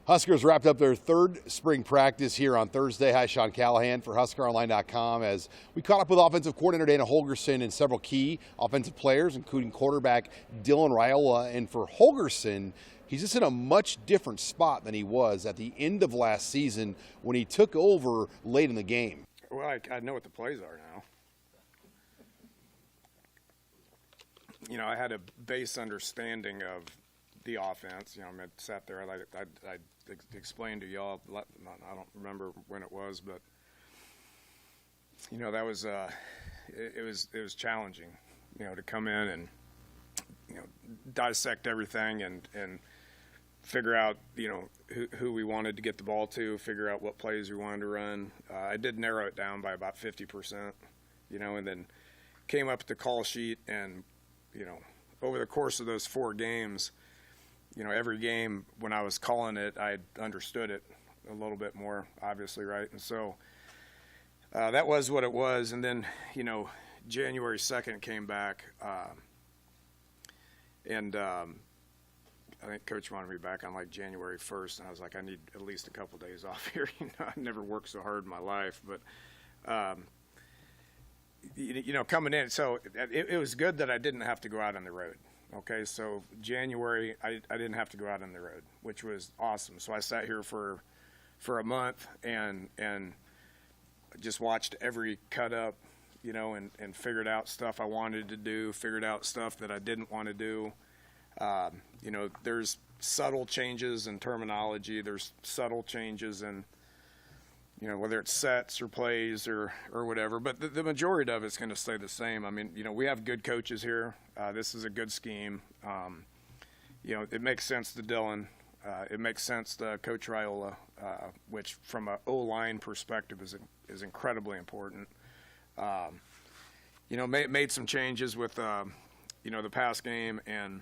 Huskers wrapped up their third spring practice here on Thursday. Hi, Sean Callahan for HuskerOnline.com as we caught up with offensive coordinator Dana Holgorsen and several key offensive players, including quarterback Dylan Raiola. And for Holgorsen, he's just in a much different spot than he was at the end of last season when he took over late in the game. Well, I know what the plays are now. You know, I had a base understanding of the offense. You know, I sat there, I explained to y'all, I don't remember when it was, but, you know, that was, it was challenging, you know, to come in and, you know, dissect everything and figure out, you know, who we wanted to get the ball to, figure out what plays we wanted to run. I did narrow it down by about 50%, you know, and then came up with the call sheet and, you know, over the course of those 4 games, you know, every game when I was calling it, I understood it a little bit more, obviously, right? And so that was what it was. And then, you know, January 2nd came back, and I think Coach wanted me back on like January 1st, and I was like, I need at least a couple days off here. You know, I've never worked so hard in my life, but you know, coming in, so it was good that I didn't have to go out on the road. Okay, so January, I didn't have to go out on the road, which was awesome. So I sat here for a month and just watched every cut up, you know, and figured out stuff I wanted to do, figured out stuff that I didn't want to do. You know, there's subtle changes in terminology. There's subtle changes in, you know, whether it's sets or plays or whatever. But the majority of it's going to stay the same. I mean, you know, we have good coaches here. This is a good scheme. You know, it makes sense to Dylan. It makes sense to Coach Raiola, which from an O-line perspective is incredibly important. You know, made some changes with, you know, the pass game and,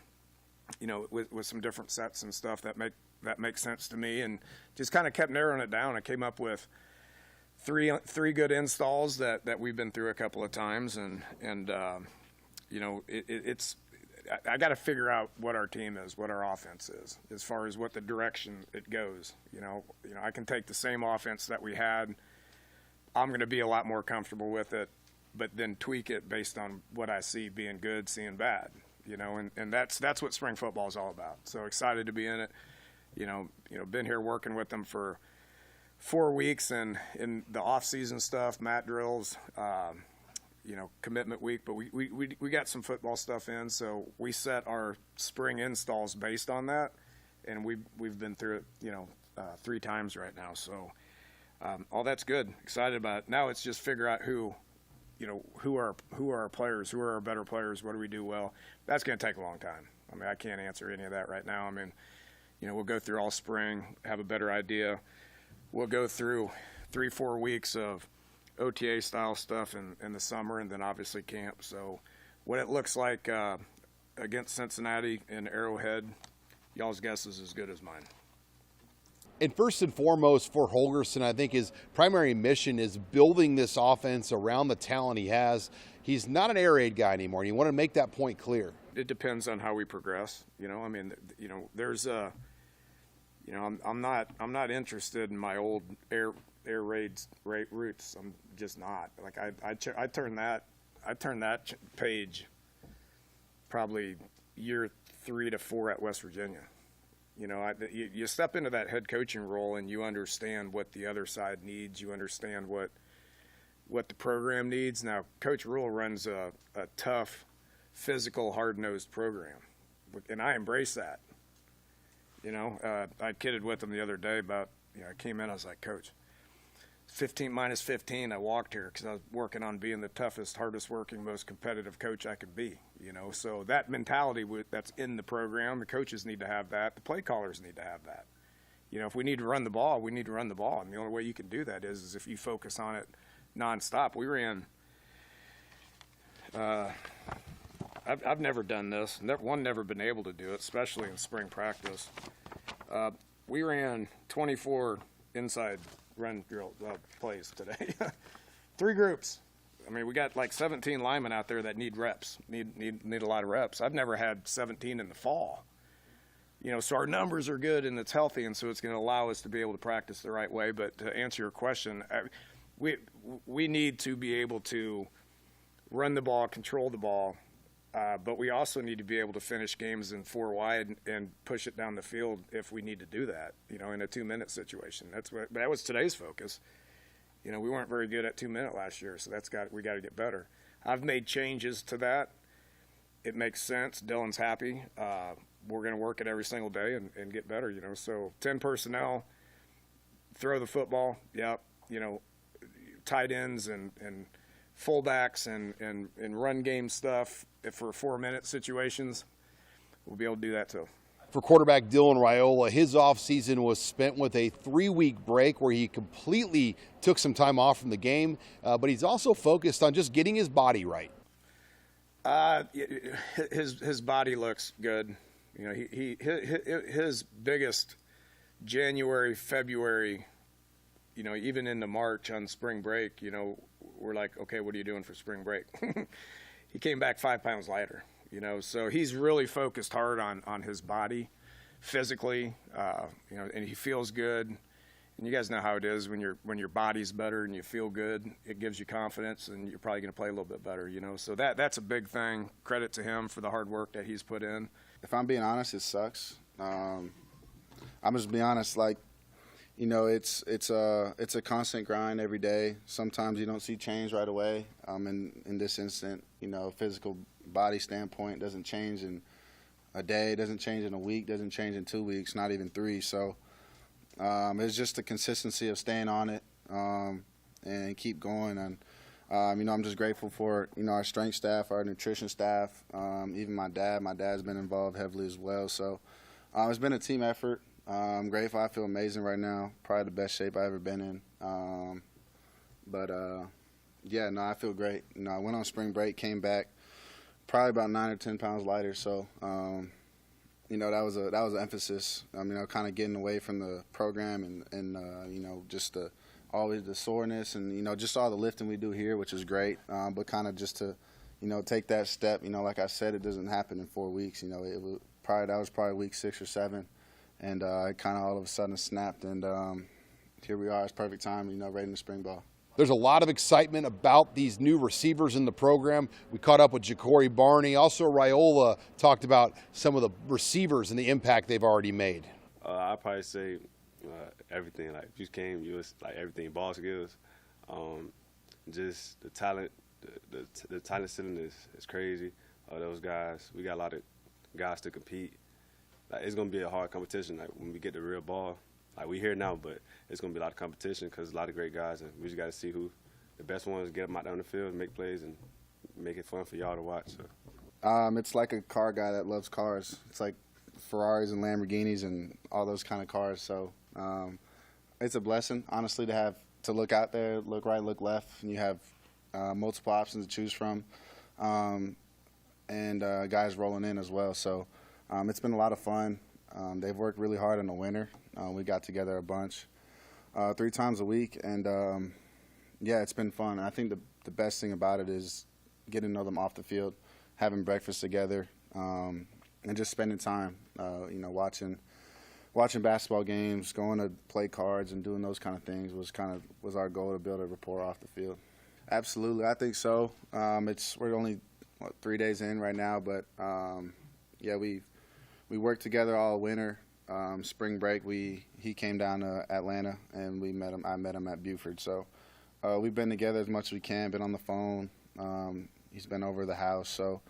you know, with some different sets and stuff that makes sense to me, and just kind of kept narrowing it down. I came up with three good installs that we've been through a couple of times, and you know, it's I got to figure out what our team is, what our offense is, as far as what the direction it goes. You know, I can take the same offense that we had. I'm going to be a lot more comfortable with it, but then tweak it based on what I see being good, seeing bad. You know, and that's what spring football is all about. So excited to be in it. You know, been here working with them for 4 weeks, and in the off-season stuff, mat drills, you know, commitment week. But we got some football stuff in, so we set our spring installs based on that, and we've been through it, you know, 3 times right now. So all that's good. Excited about it. Now it's just figure out who are our players, who are our better players, what do we do well. That's going to take a long time. I mean, I can't answer any of that right now. I mean, you know, we'll go through all spring, have a better idea. We'll go through 3-4 weeks of OTA style stuff in the summer, and then obviously camp. So what it looks like against Cincinnati and Arrowhead, y'all's guess is as good as mine. And first and foremost for Holgorsen, I think his primary mission is building this offense around the talent he has. He's not an air raid guy anymore, and you want to make that point clear. It depends on how we progress. You know, I mean, you know, there's a, you know, I'm not interested in my old air raid roots. I'm just not. Like I turned that page probably year 3 to 4 at West Virginia. You know, you step into that head coaching role and you understand what the other side needs. You understand what the program needs. Now, Coach Rule runs a tough, physical, hard-nosed program, and I embrace that. You know, I kidded with him the other day about, you know, I came in, I was like, Coach, 15 minus 15, I walked here because I was working on being the toughest, hardest working, most competitive coach I could be, you know. So that mentality that's in the program, the coaches need to have that. The play callers need to have that. You know, if we need to run the ball, we need to run the ball. And the only way you can do that is if you focus on it nonstop. We ran, I've never done this. Never been able to do it, especially in spring practice. We ran 24 inside run drill plays today. 3 groups. I mean, we got like 17 linemen out there that need reps, need a lot of reps. I've never had 17 in the fall. so our numbers are good and it's healthy, and so it's going to allow us to be able to practice the right way. But to answer your question, we need to be able to run the ball, control the ball, but we also need to be able to finish games in 4 wide and push it down the field if we need to do that, in a 2-minute situation. That was today's focus. We weren't very good at 2-minute last year, so we got to get better. I've made changes to that. It makes sense. Dylan's happy. We're going to work it every single day and get better, So 10 personnel, throw the football, tight ends and fullbacks and run game stuff for 4-minute situations. We'll be able to do that too. For quarterback Dylan Raiola, his offseason was spent with a 3-week break where he completely took some time off from the game, but he's also focused on just getting his body right. His body looks good. His biggest January, February, even into March on spring break, we're like, okay, what are you doing for spring break? He came back 5 pounds lighter, so he's really focused hard on his body physically, and he feels good. And you guys know how it is when your body's better and you feel good, it gives you confidence, and you're probably going to play a little bit better, So that's a big thing. Credit to him for the hard work that he's put in. If I'm being honest, it sucks. I'm just being honest, it's a constant grind every day. Sometimes you don't see change right away. In this instant, physical body standpoint doesn't change in a day, doesn't change in a week, doesn't change in 2 weeks, not even 3. So it's just the consistency of staying on it and keep going. And I'm just grateful for our strength staff, our nutrition staff, even my dad. My dad's been involved heavily as well. So it's been a team effort. I'm grateful. I feel amazing right now. Probably the best shape I've ever been in. I feel great. I went on spring break, came back probably about 9 or 10 pounds lighter. So, that was an emphasis. Kind of getting away from the program and just always the soreness and, just all the lifting we do here, which is great. But kind of just to, take that step, like I said, it doesn't happen in 4 weeks. That was probably week 6 or 7. And it kind of all of a sudden snapped, and here we are. It's perfect time, ready to spring ball. There's a lot of excitement about these new receivers in the program. We caught up with Jacory Barney. Also, Raiola talked about some of the receivers and the impact they've already made. I'd probably say everything. Like, if you came, you was like everything, ball skills, just the talent. The talent ceiling is crazy. Those guys, we got a lot of guys to compete. It's going to be a hard competition. When we get the real ball, we here now, but it's going to be a lot of competition because a lot of great guys, and we just got to see who the best ones, get them out there on the field, make plays, and make it fun for y'all to watch. So. It's like a car guy that loves cars. It's like Ferraris and Lamborghinis and all those kind of cars. So it's a blessing, honestly, to look out there, look right, look left, and you have multiple options to choose from, and guys rolling in as well. So. It's been a lot of fun. They've worked really hard in the winter. We got together a bunch 3 times a week, and it's been fun. And I think the best thing about it is getting to know them off the field, having breakfast together, and just spending time, watching basketball games, going to play cards, and doing those kind of things was our goal to build a rapport off the field. Absolutely, I think so. We're only 3 days in right now, but we worked together all winter. Spring break, he came down to Atlanta, and we met him. I met him at Buford. So we've been together as much as we can. Been on the phone. He's been over the house. So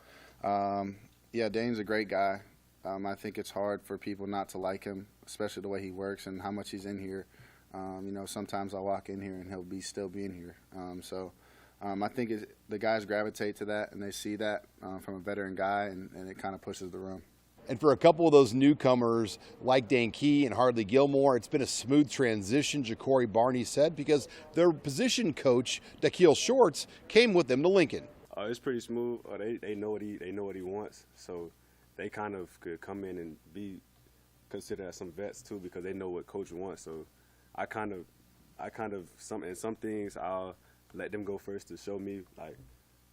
Dane's a great guy. I think it's hard for people not to like him, especially the way he works and how much he's in here. Sometimes I'll walk in here and he'll still be in here. I think the guys gravitate to that, and they see that from a veteran guy, and it kind of pushes the room. And for a couple of those newcomers like Dane Key and Hardly Gilmore, it's been a smooth transition, Jacory Barney said, because their position coach, Dakiel Shorts, came with them to Lincoln. It's pretty smooth. They know what he wants, so they kind of could come in and be considered as some vets too, because they know what coach wants. So I kind of some things I'll let them go first to show me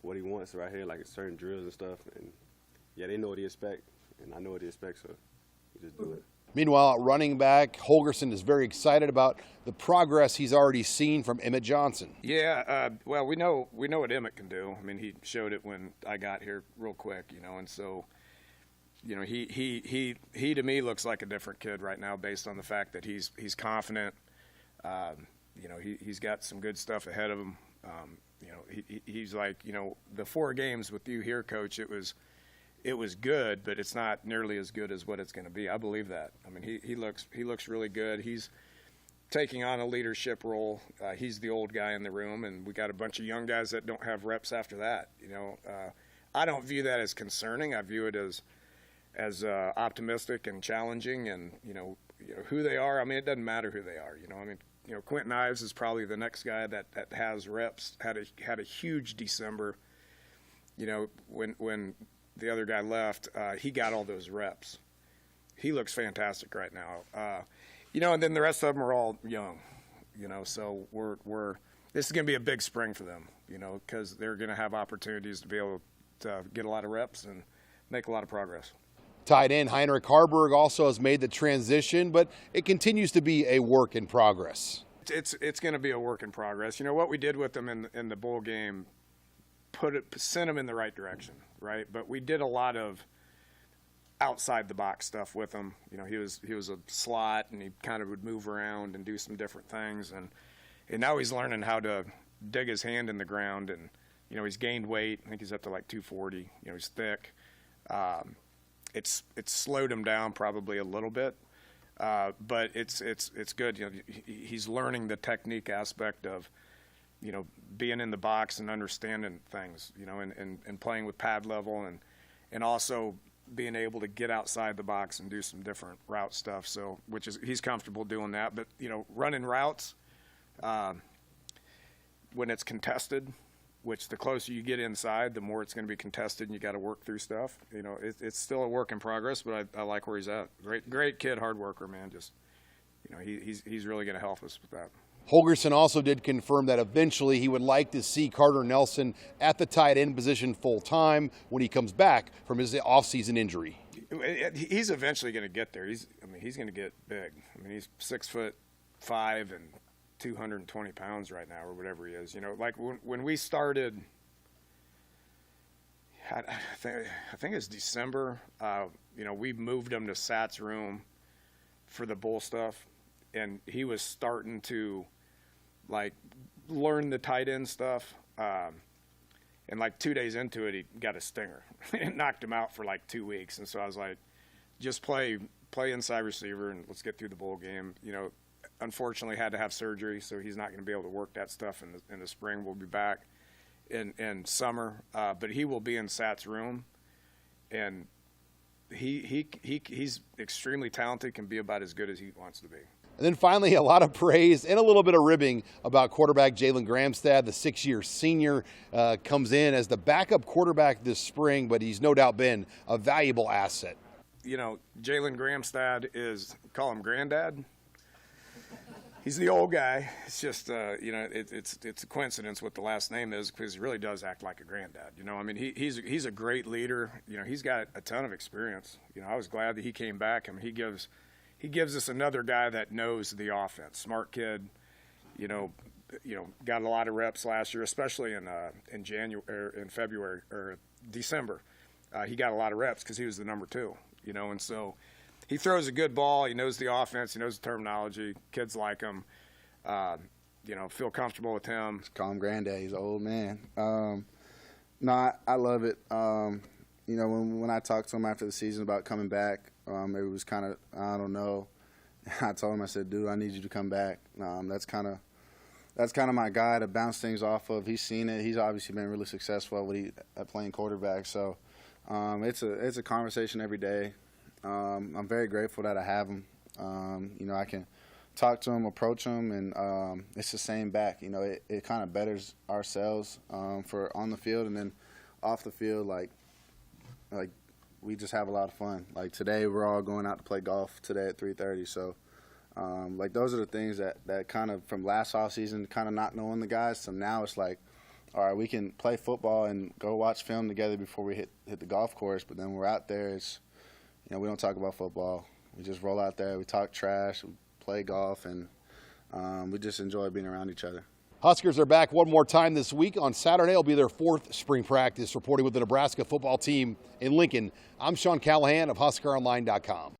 what he wants right here, like certain drills and stuff. And they know what he expects. And I know what he expects, so, just do it. Meanwhile, at running back, Holgerson is very excited about the progress he's already seen from Emmett Johnson. Yeah, well, we know what Emmett can do. I mean, he showed it when I got here real quick, and so, he to me looks like a different kid right now based on the fact that he's confident. He's got some good stuff ahead of him. He's like, the 4 games with you here, Coach, it was good, but it's not nearly as good as what it's going to be. I believe that. I mean, he looks really good. He's taking on a leadership role. He's the old guy in the room, and we got a bunch of young guys that don't have reps after that. I don't view that as concerning. I view it as optimistic and challenging, and who they are. I mean, it doesn't matter who they are. Quentin Ives is probably the next guy that has reps. Had a huge December. When the other guy left, he got all those reps. He looks fantastic right now. And then the rest of them are all young, so this is going to be a big spring for them, because they're going to have opportunities to be able to get a lot of reps and make a lot of progress. Tight end Heinrich Harburg also has made the transition, but it continues to be a work in progress. It's going to be a work in progress. What we did with them in the bowl game sent them in the right direction, right? But we did a lot of outside the box stuff with him. He was a slot, and he kind of would move around and do some different things, and now he's learning how to dig his hand in the ground, and he's gained weight. I think he's up to like 240. He's thick. It's slowed him down probably a little bit, but it's good. He's learning the technique aspect of being in the box and understanding things, and playing with pad level, and also being able to get outside the box and do some different route stuff. So, he's comfortable doing that. But running routes when it's contested, which the closer you get inside, the more it's going to be contested, and you got to work through stuff. It's still a work in progress, but I like where he's at. Great kid, hard worker, man. Just he's really going to help us with that. Holgerson also did confirm that eventually he would like to see Carter Nelson at the tight end position full time when he comes back from his offseason injury. He's eventually going to get there. He's going to get big. He's 6'5" and 220 pounds right now, or whatever he is. Like when we started, I think it's December. We moved him to Sat's room for the bowl stuff, and he was starting to learn the tight end stuff. And 2 days into it, he got a stinger. It knocked him out for 2 weeks. And so I was like, just play inside receiver and let's get through the bowl game. Unfortunately had to have surgery, so he's not going to be able to work that stuff in the spring. We'll be back in summer, but he will be in Sat's room, and he's extremely talented, can be about as good as he wants to be. And then finally, a lot of praise and a little bit of ribbing about quarterback Jalen Gramstad. The 6-year senior comes in as the backup quarterback this spring, but he's no doubt been a valuable asset. Jalen Gramstad call him Granddad. He's the old guy. It's just, it's a coincidence what the last name is, because he really does act like a granddad. He's a great leader. He's got a ton of experience. I was glad that he came back. He gives us another guy that knows the offense. Smart kid. Got a lot of reps last year, especially in January, in February or December. He got a lot of reps because he was the number 2. And so. He throws a good ball. He knows the offense. He knows the terminology. Kids like him. Feel comfortable with him. Just call him Granddad. He's an old man. I love it. When I talked to him after the season about coming back, it was kind of, I don't know. I told him, I said, dude, I need you to come back. That's kind of my guy to bounce things off of. He's seen it. He's obviously been really successful at playing quarterback. So it's a conversation every day. I'm very grateful that I have him. I can talk to him, approach him, and it's the same back. It kind of betters ourselves for on the field, and then off the field, like we just have a lot of fun. Like today, we're all going out to play golf today at 3:30. So, those are the things that kind of from last offseason, kind of not knowing the guys, to now it's like, all right, we can play football and go watch film together before we hit the golf course. But then we're out there, it's we don't talk about football. We just roll out there, we talk trash, we play golf, and we just enjoy being around each other. Huskers are back one more time this week. On Saturday will be their 4th spring practice. Reporting with the Nebraska football team in Lincoln, I'm Sean Callahan of HuskerOnline.com.